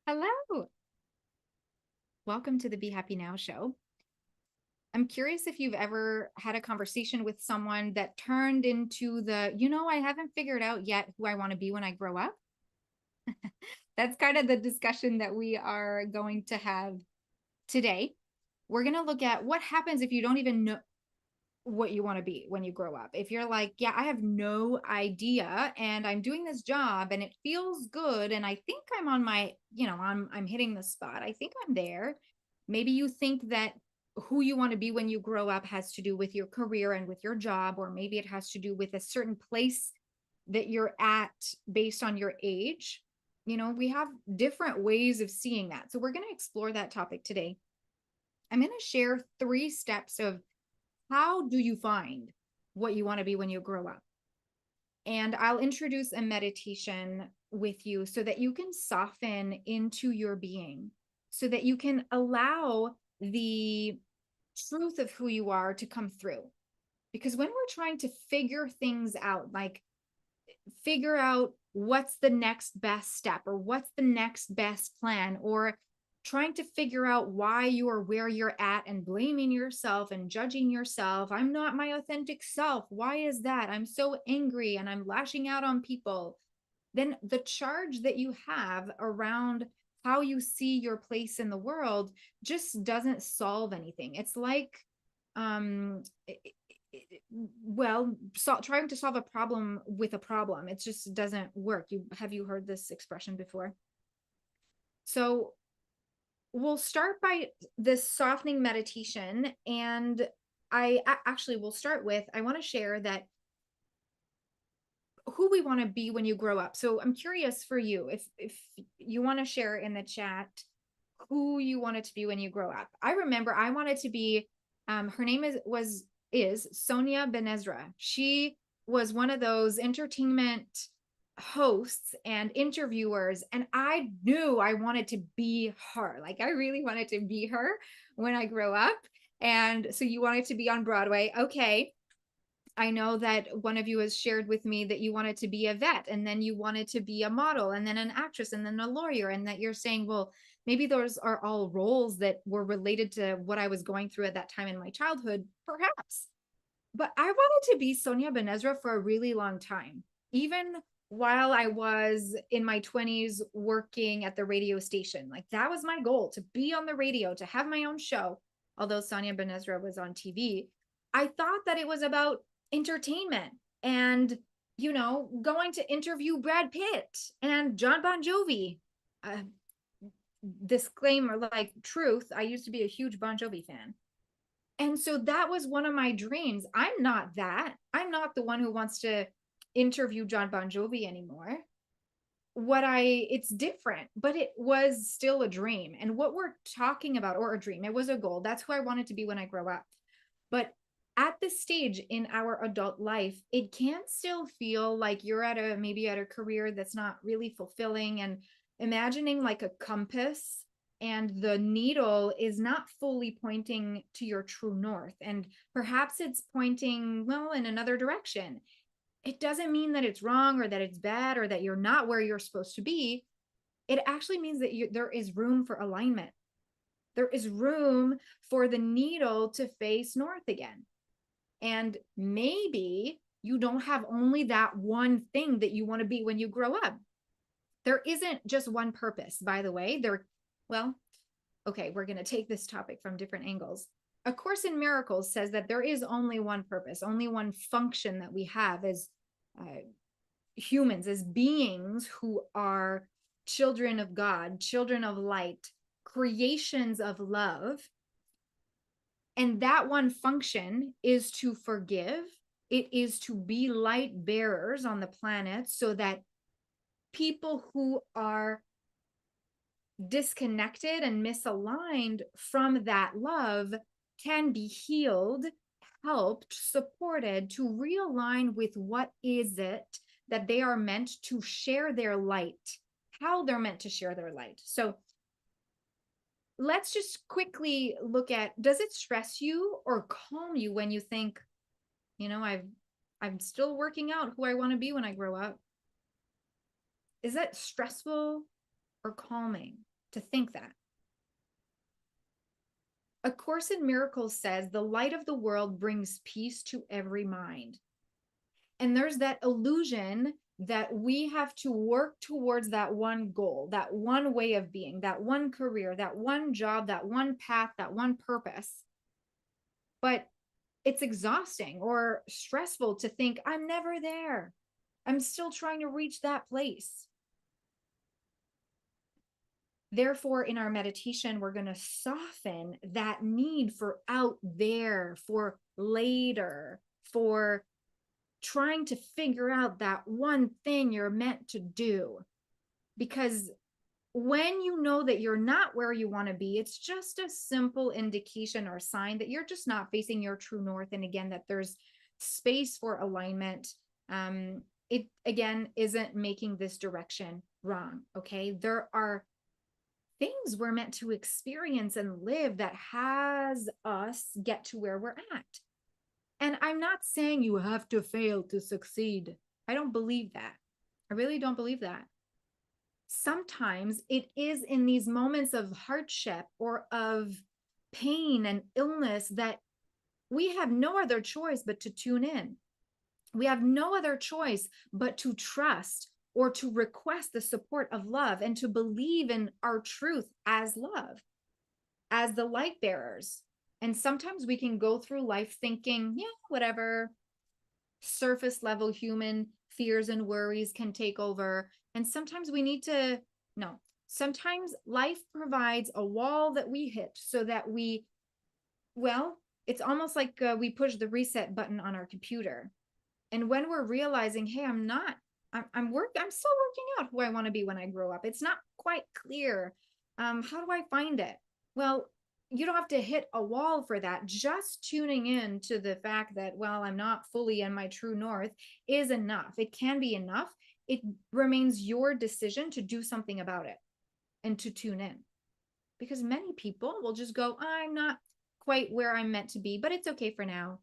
Hello. Welcome to the Be Happy Now show. I'm curious if you've ever had a conversation with someone that turned into I haven't figured out yet who I want to be when I grow up. That's kind of the discussion that we are going to have today. We're going to look at what happens if you don't even know what you want to be when you grow up. If you're like, yeah, I have no idea and I'm doing this job and it feels good and I think I'm on my, I'm hitting the spot. I think I'm there. Maybe you think that who you want to be when you grow up has to do with your career and with your job, or maybe it has to do with a certain place that you're at based on your age. We have different ways of seeing that. So we're going to explore that topic today. I'm going to share 3 steps of how do you find what you want to be when you grow up? And I'll introduce a meditation with you so that you can soften into your being, so that you can allow the truth of who you are to come through. Because when we're trying to figure things out, like figure out what's the next best step or what's the next best plan, or trying to figure out why you are where you're at and blaming yourself and judging yourself. I'm not my authentic self. Why is that? I'm so angry and I'm lashing out on people. Then the charge that you have around how you see your place in the world just doesn't solve anything. It's like, um, trying to solve a problem with a problem. It just doesn't work. Have you heard this expression before? So we'll start by this softening meditation. And I actually will start with, I want to share that who we want to be when you grow up. So I'm curious for you, if you want to share in the chat who you wanted to be when you grow up. I remember I wanted to be, her name is Sonia Benezra. She was one of those entertainment hosts and interviewers, and I knew I wanted to be her. Like I really wanted to be her when I grow up. And so you wanted to be on Broadway. Okay. I know that one of you has shared with me that you wanted to be a vet, and then you wanted to be a model, and then an actress, and then a lawyer, and that you're saying, well, maybe those are all roles that were related to what I was going through at that time in my childhood, perhaps. But I wanted to be Sonia Benezra for a really long time, even while I was in my 20s working at the radio station. Like that was my goal, to be on the radio, to have my own show. Although Sonia Benezra was on TV, I thought that it was about entertainment and, going to interview Brad Pitt and John Bon Jovi. Uh, Disclaimer, like truth, I used to be a huge Bon Jovi fan. And so that was one of my dreams. I'm not that. I'm not the one who wants to interview John Bon Jovi anymore. It's different, but it was still a dream. And what we're talking about, or a dream, it was a goal. That's who I wanted to be when I grow up. But at this stage in our adult life, it can still feel like you're maybe at a career that's not really fulfilling, and imagining like a compass, and the needle is not fully pointing to your true north. And perhaps it's pointing, well, in another direction. It doesn't mean that it's wrong or that it's bad or that you're not where you're supposed to be. It actually means that there is room for alignment. There is room for the needle to face north again. And maybe you don't have only that one thing that you want to be when you grow up. There isn't just one purpose, by the way. Well, okay, we're going to take this topic from different angles. A Course in Miracles says that there is only one purpose, only one function that we have as humans, as beings who are children of God, children of light, creations of love. And that one function is to forgive. It is to be light bearers on the planet so that people who are disconnected and misaligned from that love can be healed, helped, supported to realign with what is it that they are meant to share their light, how they're meant to share their light. So let's just quickly look at, does it stress you or calm you when you think, I'm still working out who I want to be when I grow up? Is that stressful or calming? to think that. A Course in Miracles says the light of the world brings peace to every mind. And there's that illusion that we have to work towards that one goal, that one way of being, that one career, that one job, that one path, that one purpose. But it's exhausting or stressful to think, I'm never there. I'm still trying to reach that place. Therefore, in our meditation, we're going to soften that need for out there, for later, for trying to figure out that one thing you're meant to do. Because when you know that you're not where you want to be, it's just a simple indication or sign that you're just not facing your true north. And again, that there's space for alignment. It again isn't making this direction wrong. Okay. There are things we're meant to experience and live that has us get to where we're at. And I'm not saying you have to fail to succeed. I don't believe that. I really don't believe that. Sometimes it is in these moments of hardship or of pain and illness that we have no other choice but to tune in. We have no other choice but to trust or to request the support of love and to believe in our truth as love, as the light bearers. And sometimes we can go through life thinking, yeah, whatever, surface level human fears and worries can take over. And sometimes we need to, no, sometimes life provides a wall that we hit so that we, well, it's almost like we push the reset button on our computer. And when we're realizing, hey, I'm still working out who I want to be when I grow up. It's not quite clear. How do I find it? Well, you don't have to hit a wall for that. Just tuning in to the fact that, well, I'm not fully in my true north is enough. It can be enough. It remains your decision to do something about it and to tune in. Because many people will just go, I'm not quite where I'm meant to be, but it's okay for now.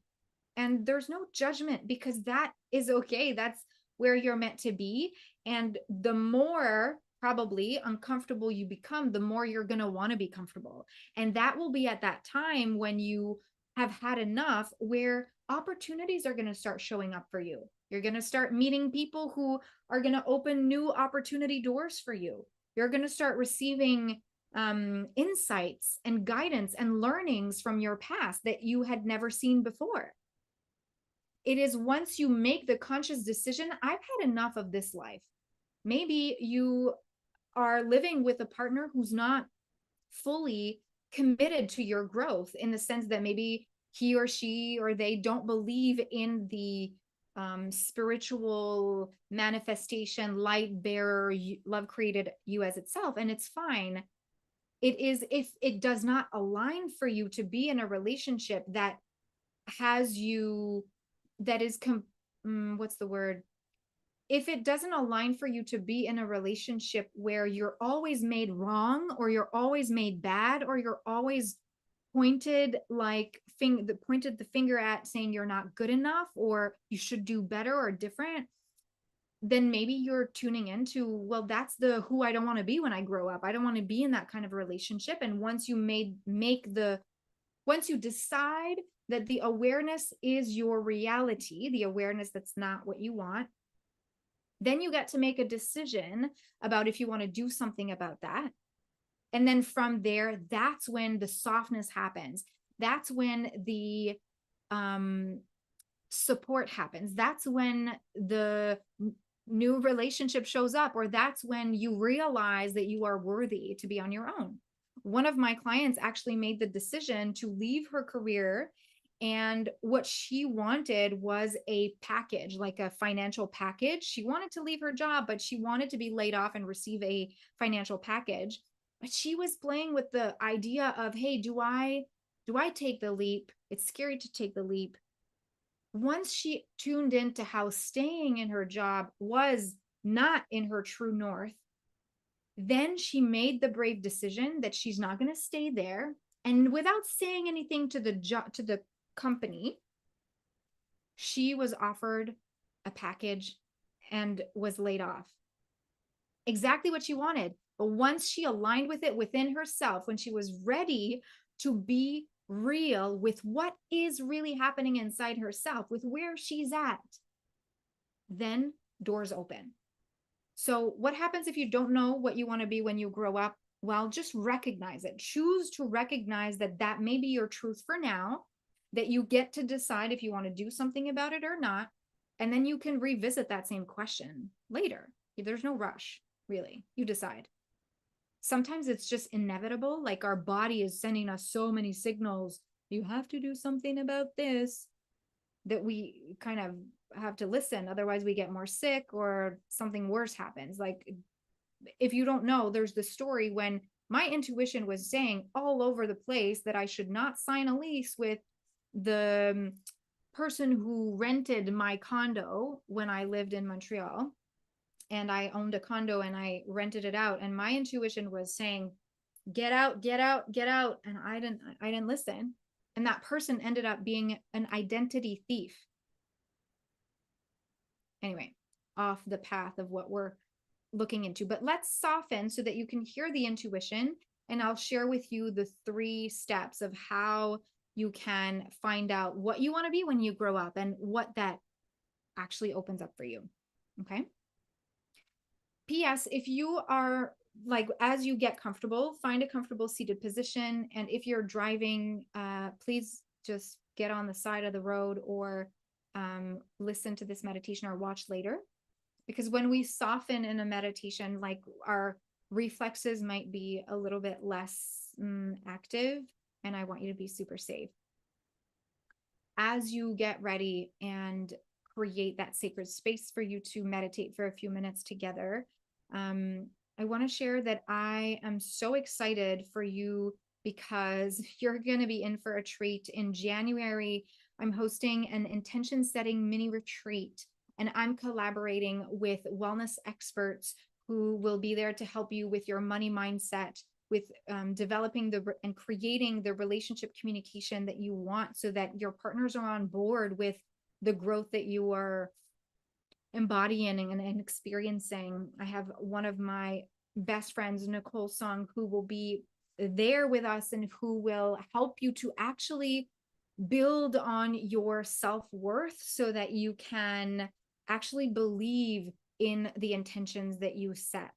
And there's no judgment because that is okay. That's where you're meant to be. And the more probably uncomfortable you become, the more you're going to want to be comfortable. And that will be at that time when you have had enough, where opportunities are going to start showing up for you. You're going to start meeting people who are going to open new opportunity doors for you. You're going to start receiving insights and guidance and learnings from your past that you had never seen before. It is once you make the conscious decision, I've had enough of this life. Maybe you are living with a partner who's not fully committed to your growth, in the sense that maybe he or she or they don't believe in the spiritual manifestation, light bearer, love created you as itself. And it's fine. It is, if it does not align for you to be in a relationship that has you, that is, what's the word? If it doesn't align for you to be in a relationship where you're always made wrong, or you're always made bad, or you're always pointed the finger at saying you're not good enough or you should do better or different, then maybe you're tuning into, well, that's who I don't want to be when I grow up. I don't want to be in that kind of relationship. And once you once you decide that the awareness is your reality, the awareness that's not what you want, then you get to make a decision about if you want to do something about that. And then from there, that's when the softness happens. That's when the support happens. That's when the new relationship shows up, or that's when you realize that you are worthy to be on your own. One of my clients actually made the decision to leave her career, and what she wanted was a package, like a financial package. She wanted to leave her job, but she wanted to be laid off and receive a financial package. But she was playing with the idea of, hey, do I take the leap? It's scary to take the leap. Once she tuned into how staying in her job was not in her true north, then she made the brave decision that she's not going to stay there. And without saying anything to the company, she was offered a package and was laid off. Exactly what she wanted. But once she aligned with it within herself, when she was ready to be real with what is really happening inside herself, with where she's at, then doors open. So, what happens if you don't know what you want to be when you grow up? Well, just recognize it. Choose to recognize that that may be your truth for now, that you get to decide if you want to do something about it or not. And then you can revisit that same question later. There's no rush, really. You decide. Sometimes it's just inevitable. Like our body is sending us so many signals. You have to do something about this, that we kind of have to listen. Otherwise, we get more sick or something worse happens. Like, if you don't know, there's the story when my intuition was saying all over the place that I should not sign a lease with the person who rented my condo when I lived in Montreal. And I owned a condo and I rented it out. And my intuition was saying, get out, get out, get out. And I didn't listen. And that person ended up being an identity thief. Anyway, off the path of what we're looking into, but let's soften so that you can hear the intuition. And I'll share with you the 3 steps of how you can find out what you want to be when you grow up and what that actually opens up for you. Okay. P.S. If you are like, as you get comfortable, find a comfortable seated position. And if you're driving, please just get on the side of the road or listen to this meditation or watch later. Because when we soften in a meditation, like our reflexes might be a little bit less active, and I want you to be super safe. As you get ready and create that sacred space for you to meditate for a few minutes together, I want to share that I am so excited for you because you're going to be in for a treat. In January, I'm hosting an intention setting mini retreat, and I'm collaborating with wellness experts who will be there to help you with your money mindset, with developing and creating the relationship communication that you want so that your partners are on board with the growth that you are embodying and experiencing. I have one of my best friends, Nicole Song, who will be there with us and who will help you to actually build on your self-worth so that you can actually believe in the intentions that you set.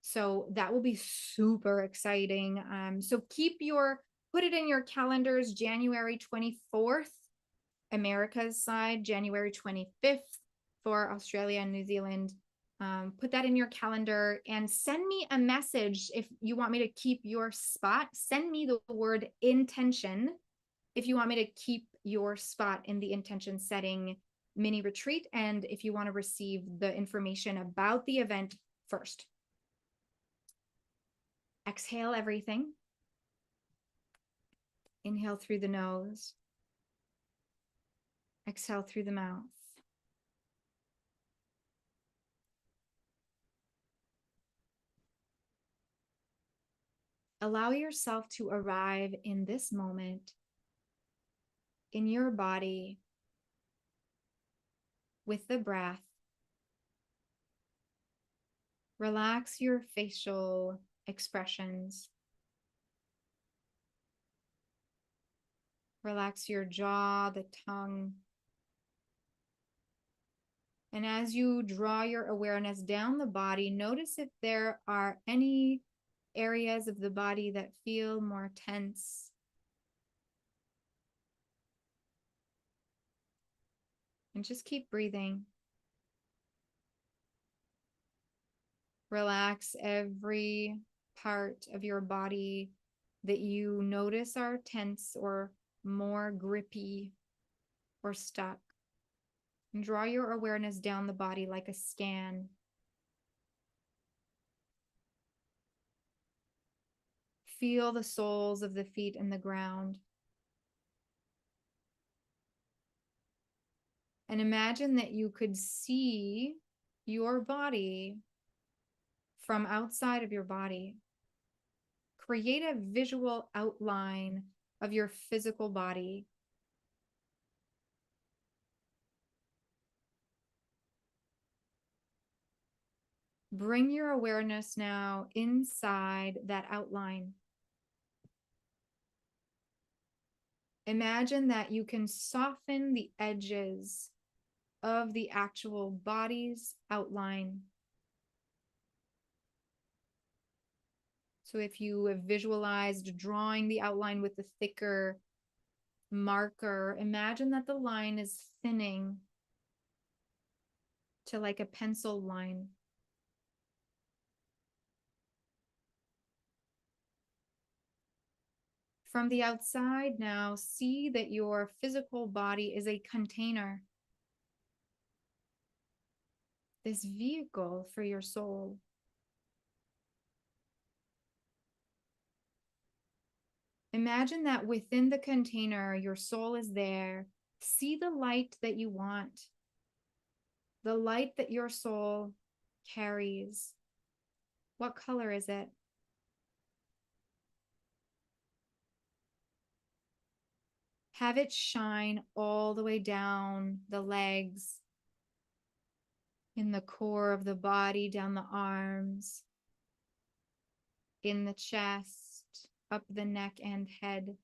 So that will be super exciting. So put it in your calendars, January 24th, America's side, January 25th for Australia and New Zealand. Put that in your calendar and send me a message if you want me to keep your spot. Send me the word intention if you want me to keep your spot in the intention setting mini retreat, and if you want to receive the information about the event first. Exhale everything. Inhale through the nose. Exhale through the mouth. Allow yourself to arrive in this moment in your body with the breath. Relax your facial expressions. Relax your jaw, the tongue. And as you draw your awareness down the body, notice if there are any areas of the body that feel more tense. And just keep breathing. Relax every part of your body that you notice are tense or more grippy or stuck. And draw your awareness down the body like a scan. Feel the soles of the feet in the ground. And imagine that you could see your body from outside of your body. Create a visual outline of your physical body. Bring your awareness now inside that outline. Imagine that you can soften the edges of the actual body's outline. So if you have visualized drawing the outline with a thicker marker, imagine that the line is thinning to like a pencil line. From the outside now, see that your physical body is a container, this vehicle for your soul. Imagine that within the container, your soul is there. See the light that you want, the light that your soul carries. What color is it? Have it shine all the way down the legs, in the core of the body, down the arms, in the chest, up the neck and head.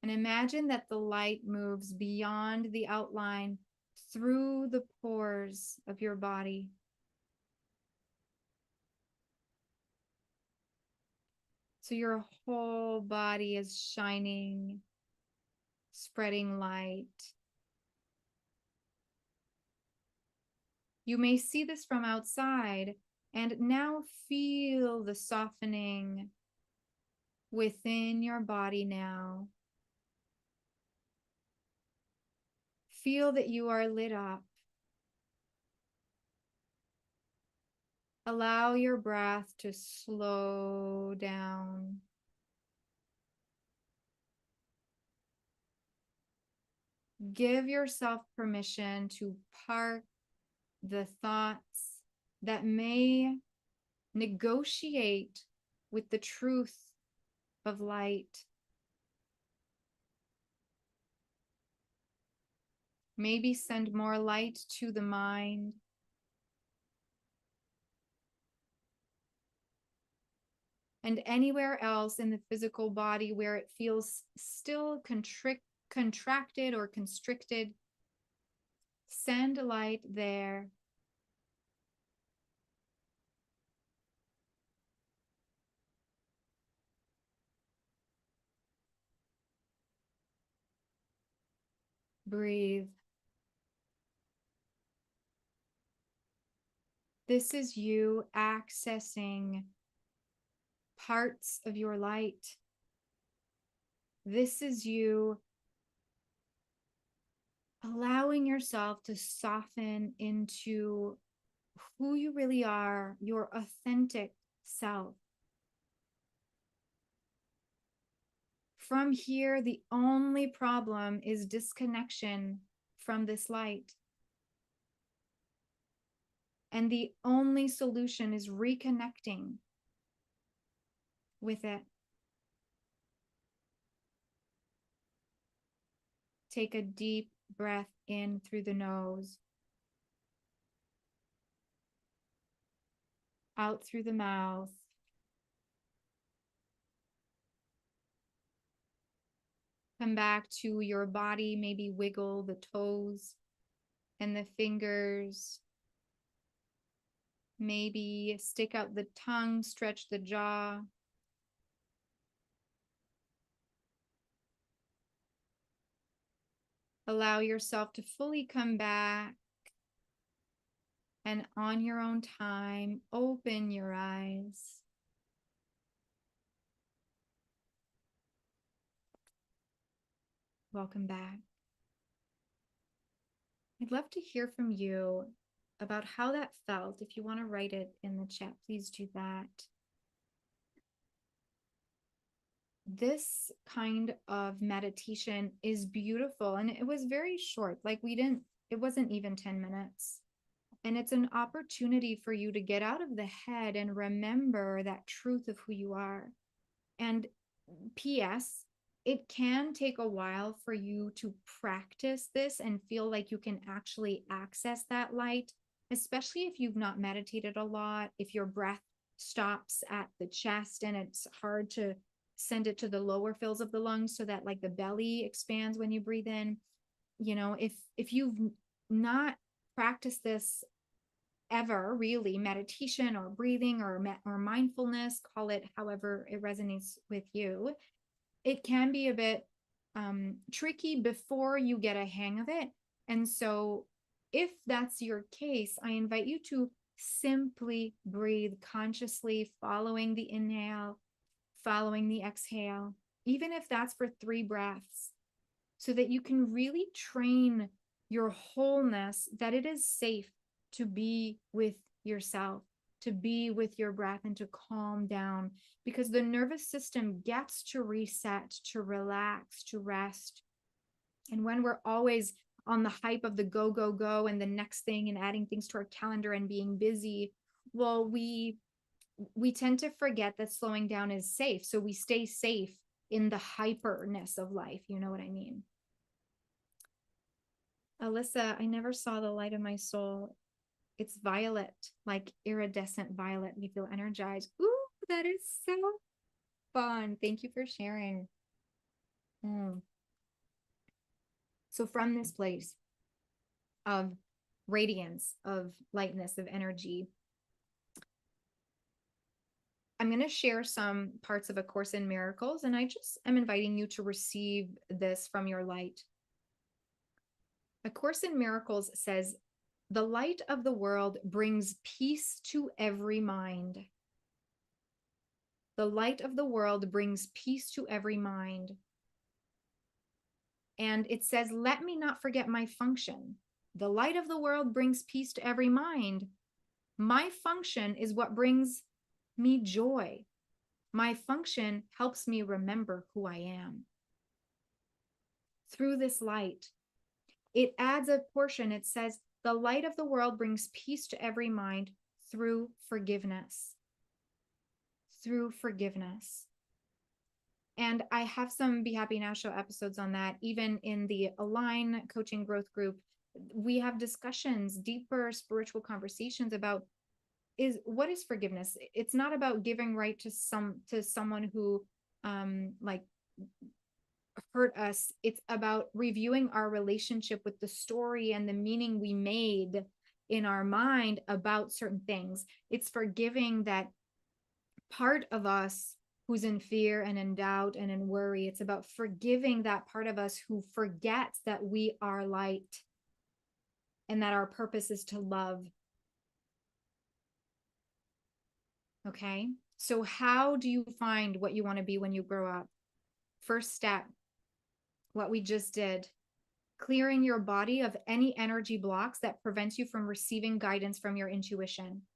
And imagine that the light moves beyond the outline through the pores of your body. So your whole body is shining, spreading light. You may see this from outside, and now feel the softening within your body now. Feel that you are lit up. Allow your breath to slow down. Give yourself permission to park the thoughts that may negotiate with the truth of light. Maybe send more light to the mind. And anywhere else in the physical body where it feels still contracted or constricted, send light there. Breathe. This is you accessing parts of your light. This is you allowing yourself to soften into who you really are, your authentic self. From here, the only problem is disconnection from this light. And the only solution is reconnecting with it. Take a deep breath in through the nose, out through the mouth. Come back to your body, maybe wiggle the toes and the fingers. Maybe stick out the tongue, stretch the jaw. Allow yourself to fully come back, and on your own time, open your eyes. Welcome back. I'd love to hear from you about how that felt. If you want to write it in the chat, please do that. This kind of meditation is beautiful, and it was very short. Like it wasn't even 10 minutes. And it's an opportunity for you to get out of the head and remember that truth of who you are. And P.S., it can take a while for you to practice this and feel like you can actually access that light, especially if you've not meditated a lot, if your breath stops at the chest and it's hard to send it to the lower fills of the lungs so that like the belly expands when you breathe in. You know, if you've not practiced this ever, really, meditation or breathing or mindfulness, call it however it resonates with you, it can be a bit tricky before you get a hang of it. And so if that's your case, I invite you to simply breathe consciously, following the inhale, following the exhale, even if that's for 3 breaths, so that you can really train your wholeness, that it is safe to be with yourself, to be with your breath, and to calm down, because the nervous system gets to reset, to relax, to rest. And when we're always on the hype of the go, go, go, and the next thing, and adding things to our calendar and being busy, well, we tend to forget that slowing down is safe. So we stay safe in the hyperness of life. You know what I mean? Alyssa, I never saw the light of my soul. It's violet, like iridescent violet. You feel energized. Ooh, that is so fun. Thank you for sharing. Mm. So from this place of radiance, of lightness, of energy, I'm going to share some parts of A Course in Miracles, and I just am inviting you to receive this from your light. A Course in Miracles says, "The light of the world brings peace to every mind." The light of the world brings peace to every mind. And it says, "Let me not forget my function. The light of the world brings peace to every mind. My function is what brings me joy. My function helps me remember who I am." Through this light, it adds a portion. It says, "The light of the world brings peace to every mind through forgiveness." Through forgiveness. And I have some Be Happy Now Show episodes on that. Even in the Align Coaching Growth Group, we have discussions, deeper spiritual conversations about what is forgiveness. It's not about giving right to someone who like hurt us. It's about reviewing our relationship with the story and the meaning we made in our mind about certain things. It's forgiving that part of us who's in fear and in doubt and in worry. It's about forgiving that part of us who forgets that we are light and that our purpose is to love. Okay, so how do you find what you want to be when you grow up? First step, what we just did, clearing your body of any energy blocks that prevents you from receiving guidance from your intuition.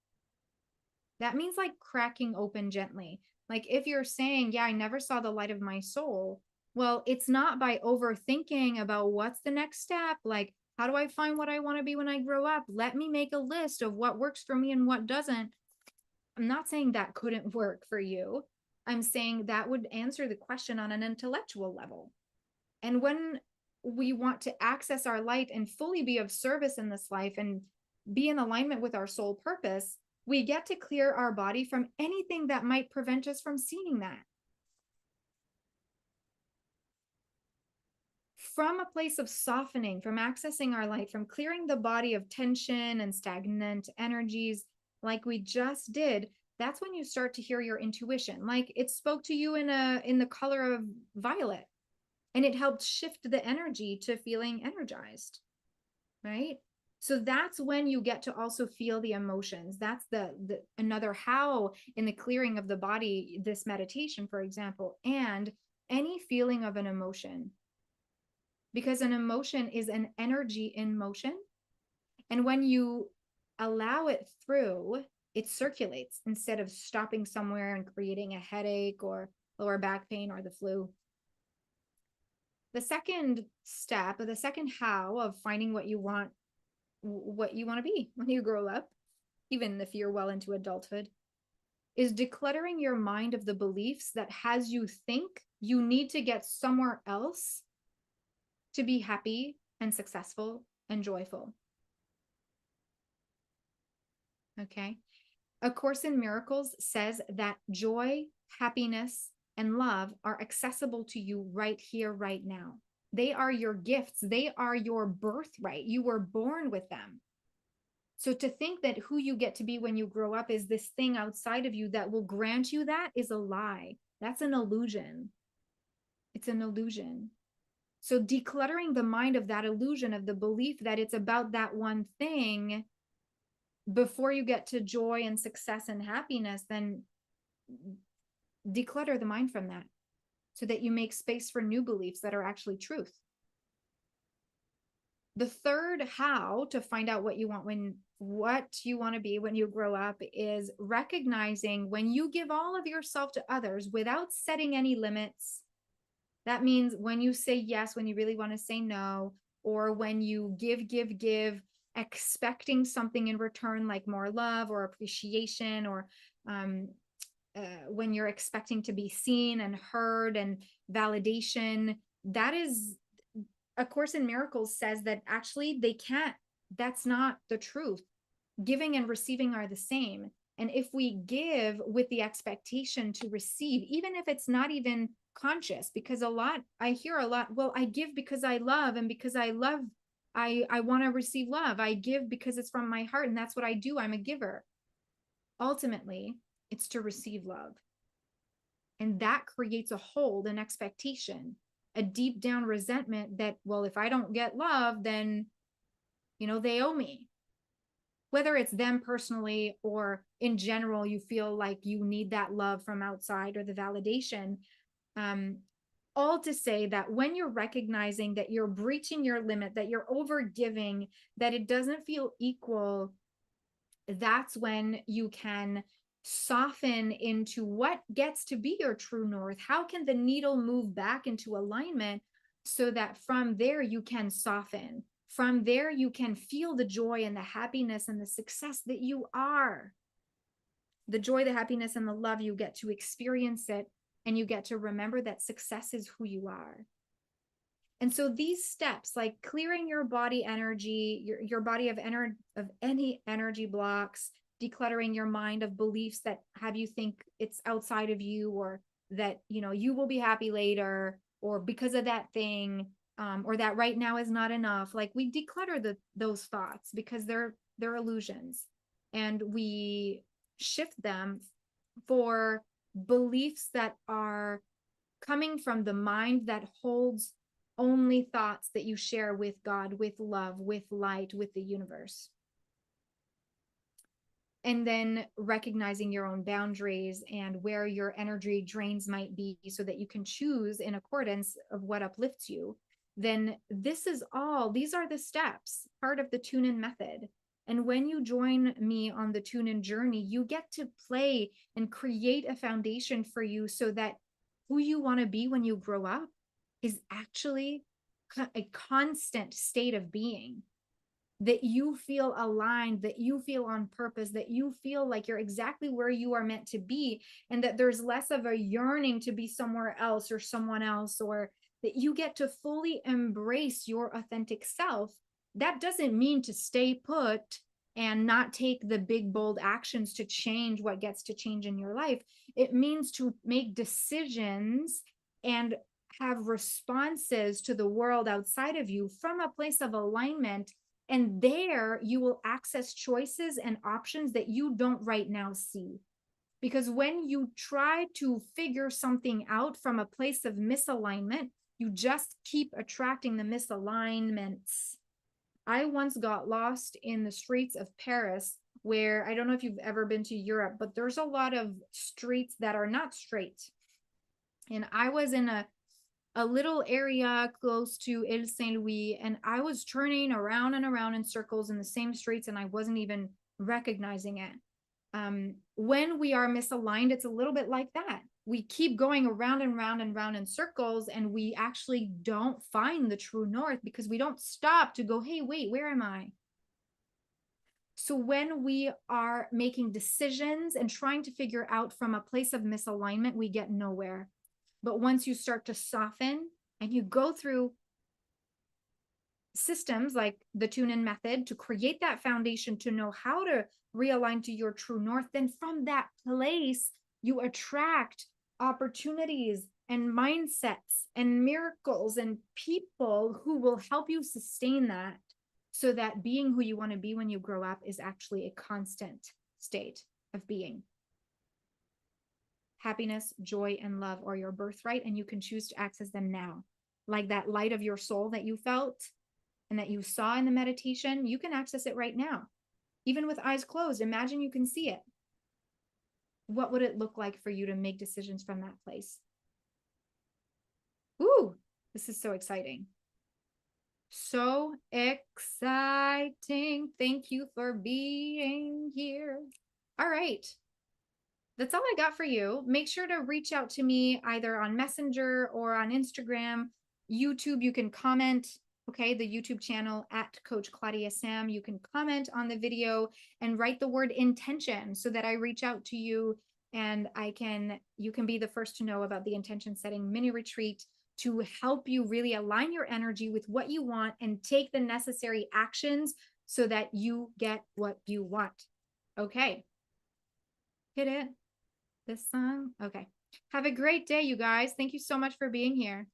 That means like cracking open gently. Like if you're saying, yeah, I never saw the light of my soul. Well, it's not by overthinking about what's the next step. Like, how do I find what I want to be when I grow up? Let me make a list of what works for me and what doesn't. I'm not saying that couldn't work for you. I'm saying that would answer the question on an intellectual level. And when we want to access our light and fully be of service in this life and be in alignment with our soul purpose, we get to clear our body from anything that might prevent us from seeing that. From a place of softening, from accessing our light, from clearing the body of tension and stagnant energies, like we just did, that's when you start to hear your intuition. Like it spoke to you in the color of violet, and it helped shift the energy to feeling energized, right? So that's when you get to also feel the emotions. That's the another how in the clearing of the body, this meditation, for example, and any feeling of an emotion. Because an emotion is an energy in motion. And when you allow it through, it circulates instead of stopping somewhere and creating a headache or lower back pain or the flu. The second step, or the second how of finding what you want to be when you grow up, even if you're well into adulthood, is decluttering your mind of the beliefs that has you think you need to get somewhere else to be happy and successful and joyful. Okay. A Course in Miracles says that joy, happiness, and love are accessible to you right here, right now. They are your gifts. They are your birthright. You were born with them. So to think that who you get to be when you grow up is this thing outside of you that will grant you that is a lie. That's an illusion. It's an illusion. So decluttering the mind of that illusion, of the belief that it's about that one thing before you get to joy and success and happiness, then declutter the mind from that so that you make space for new beliefs that are actually truth. The third how to find out what you want to be when you grow up is recognizing when you give all of yourself to others without setting any limits. That means when you say yes, when you really want to say no, or when you give, expecting something in return, like more love or appreciation, or when you're expecting to be seen and heard and validation. That is, A Course in Miracles says that actually they can't, that's not the truth. Giving and receiving are the same. And if we give with the expectation to receive, even if it's not even conscious, because I hear a lot, well, I give because I love, and because I love, I want to receive love. I give because it's from my heart, and that's what I do. I'm a giver. Ultimately, it's to receive love. And that creates a hold, an expectation, a deep down resentment that, well, if I don't get love, then, they owe me. Whether it's them personally or in general, you feel like you need that love from outside or the validation. All to say that when you're recognizing that you're breaching your limit, that you're over giving, that it doesn't feel equal, that's when you can soften into what gets to be your true north. How can the needle move back into alignment so that from there you can soften? From there, you can feel the joy and the happiness and the success that you are. The joy, the happiness, and the love, you get to experience it, and you get to remember that success is who you are. And so these steps, like clearing your body energy, your body of any energy blocks, decluttering your mind of beliefs that have you think it's outside of you, or that, you will be happy later, or because of that thing, or that right now is not enough. Like, we declutter those thoughts because they're illusions, and we shift them for beliefs that are coming from the mind that holds only thoughts that you share with God, with love, with light, with the universe. And then recognizing your own boundaries and where your energy drains might be, so that you can choose in accordance of what uplifts you. Then these are the steps, part of the tune-in method. And when you join me on the tune-in journey, you get to play and create a foundation for you so that who you want to be when you grow up is actually a constant state of being, that you feel aligned, that you feel on purpose, that you feel like you're exactly where you are meant to be, and that there's less of a yearning to be somewhere else or someone else, or that you get to fully embrace your authentic self. That doesn't mean to stay put and not take the big, bold actions to change what gets to change in your life. It means to make decisions and have responses to the world outside of you from a place of alignment. And there you will access choices and options that you don't right now see. Because when you try to figure something out from a place of misalignment, you just keep attracting the misalignments. I once got lost in the streets of Paris, where, I don't know if you've ever been to Europe, but there's a lot of streets that are not straight. And I was in a little area close to Ile Saint-Louis, and I was turning around and around in circles in the same streets, and I wasn't even recognizing it. When we are misaligned, it's a little bit like that. We keep going around and round and round in circles, and we actually don't find the true north because we don't stop to go, hey, wait, where am I? So when we are making decisions and trying to figure out from a place of misalignment, we get nowhere. But once you start to soften and you go through systems like the tune-in method to create that foundation to know how to realign to your true north, then from that place, you attract opportunities and mindsets and miracles and people who will help you sustain that, so that being who you want to be when you grow up is actually a constant state of being. Happiness, joy, and love are your birthright, and you can choose to access them now. Like that light of your soul that you felt and that you saw in the meditation, you can access it right now. Even with eyes closed, imagine you can see it. What would it look like for you to make decisions from that place? Ooh, this is so exciting. So exciting. Thank you for being here. All right. That's all I got for you. Make sure to reach out to me either on Messenger or on Instagram. YouTube, you can comment. Okay, the YouTube channel at Coach Claudia-Sam. You can comment on the video and write the word intention so that I reach out to you and you can be the first to know about the intention setting mini retreat to help you really align your energy with what you want and take the necessary actions so that you get what you want. Okay. Hit it. This song. Okay. Have a great day, you guys. Thank you so much for being here.